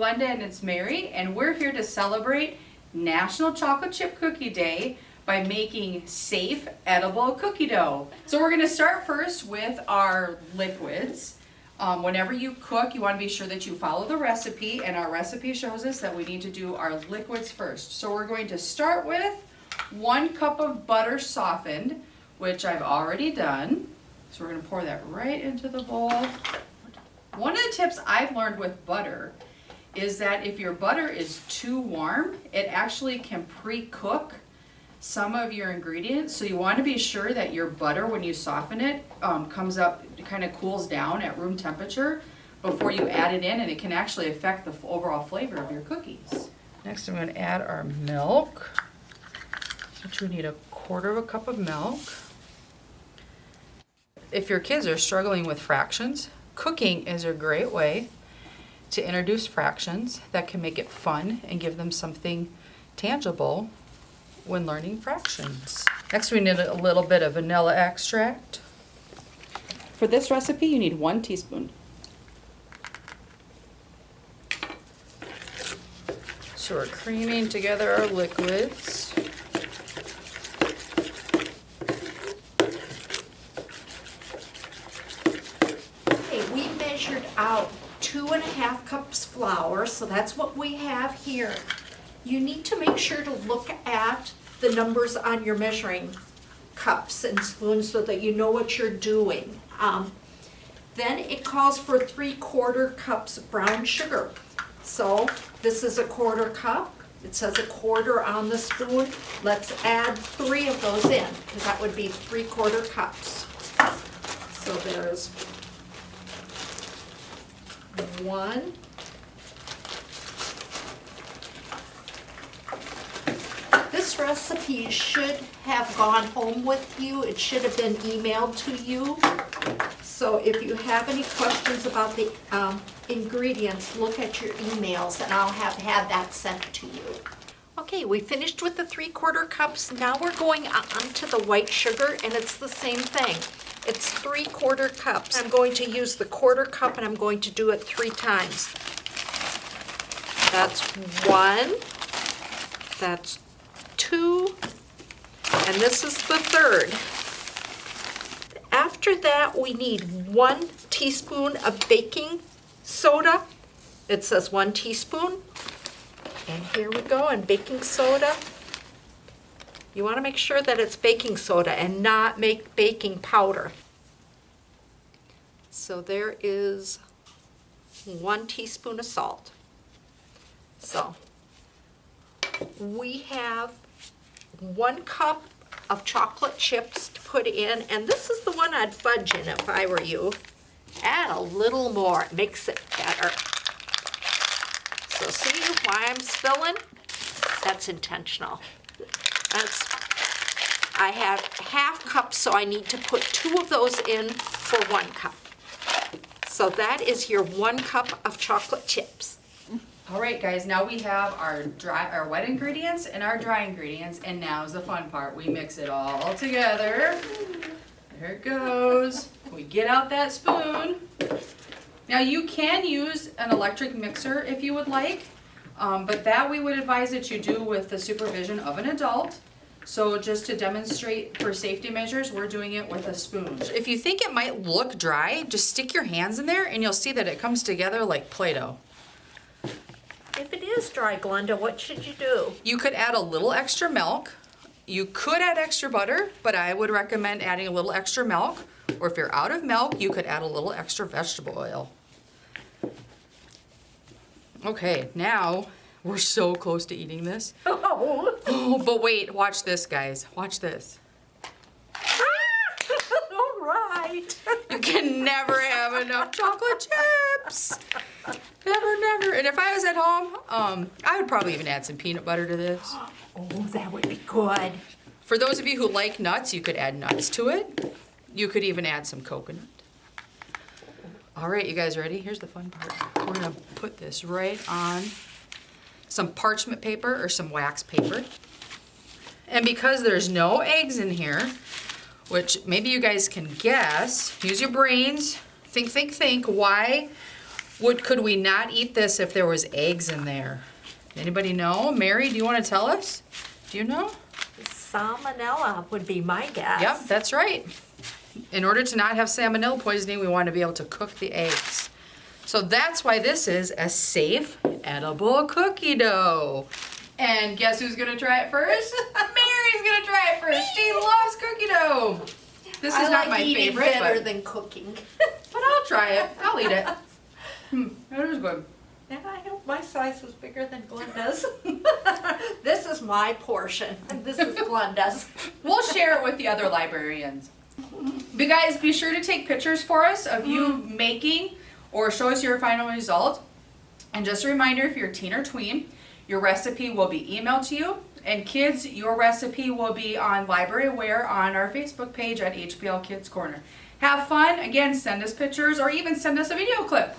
Glenda and it's Mary, and we're here to celebrate National Chocolate Chip Cookie Day by making safe, edible cookie dough. So we're gonna start first with our liquids. Whenever you cook, you wanna be sure that you follow the recipe, and our recipe shows us that we need to do our liquids first. So we're going to start with 1 cup of butter softened, which I've already done. So we're gonna pour that right into the bowl. One of the tips I've learned with butter is that if your butter is too warm, it actually can pre-cook some of your ingredients. So you want to be sure that your butter, when you soften it, comes up, kind of cools down at room temperature before you add it in, and it can actually affect the overall flavor of your cookies. Next, I'm going to add our milk, which we need 1/4 cup of milk. If your kids are struggling with fractions, cooking is a great way to introduce fractions that can make it fun and give them something tangible when learning fractions. Next, we need a little bit of vanilla extract. For this recipe, you need 1 teaspoon. So we're creaming together our liquids. Out 2½ cups flour, so that's what we have here. You need to make sure to look at the numbers on your measuring cups and spoons so that you know what you're doing. Then it calls for 3/4 cups brown sugar. So this is 1/4 cup. It says 1/4 on the spoon. Let's add 3 of those in, because that would be 3/4 cups. So there's 1, this recipe should have gone home with you. It should have been emailed to you. So if you have any questions about the ingredients, look at your emails and I'll have had that sent to you. Okay, we finished with the 3/4 cups. Now we're going on to the white sugar, and it's the same thing. It's 3/4 cups. I'm going to use the 1/4 cup and I'm going to do it 3 times. That's 1, that's 2, and this is the 3rd. After that, we need 1 teaspoon of baking soda. It says 1 teaspoon. And here we go, and baking soda. You want to make sure that it's baking soda and not make baking powder. So there is 1 teaspoon of salt. So we have 1 cup of chocolate chips to put in, and this is the one I'd fudge in if I were you. Add a little more, it makes it better. So see why I'm spilling? That's intentional. I have 1/2 cup, so I need to put 2 of those in for 1 cup. So that is your 1 cup of chocolate chips. All right, guys, now we have our wet ingredients and our dry ingredients, and now's the fun part. We mix it all together. There it goes. We get out that spoon. Now you can use an electric mixer if you would like, but that we would advise that you do with the supervision of an adult. So just to demonstrate for safety measures, we're doing it with a spoon. If you think it might look dry, just stick your hands in there and you'll see that it comes together like Play-Doh. If it is dry, Glenda, what should you do? You could add a little extra milk. You could add extra butter, but I would recommend adding a little extra milk. Or if you're out of milk, you could add a little extra vegetable oil. Okay, now we're so close to eating this. Oh, but wait, watch this, guys. Watch this. All right. You can never have enough chocolate chips. Never. And if I was at home, I would probably even add some peanut butter to this. Oh, that would be good. For those of you who like nuts, you could add nuts to it. You could even add some coconut. All right, you guys ready? Here's the fun part. We're gonna put this right on some parchment paper or some wax paper. And because there's no eggs in here, which maybe you guys can guess, use your brains, think, why Could we not eat this if there was eggs in there? Anybody know? Mary, do you want to tell us? Do you know? Salmonella would be my guess. Yep, that's right. In order to not have salmonella poisoning, we want to be able to cook the eggs. So that's why this is a safe, edible cookie dough. And guess who's gonna try it first? Mary's gonna try it first. She loves cookie dough. This is not my favorite, better but than cooking. I'll try it. I'll eat it. It is good. And I hope my size was bigger than Glenda's. This is my portion, and this is Glenda's. We'll share it with the other librarians. But guys, be sure to take pictures for us of you making, or show us your final result. And just a reminder, if you're teen or tween, your recipe will be emailed to you. And kids, your recipe will be on Library Aware on our Facebook page at HBL Kids Corner. Have fun. Again, send us pictures or even send us a video clip.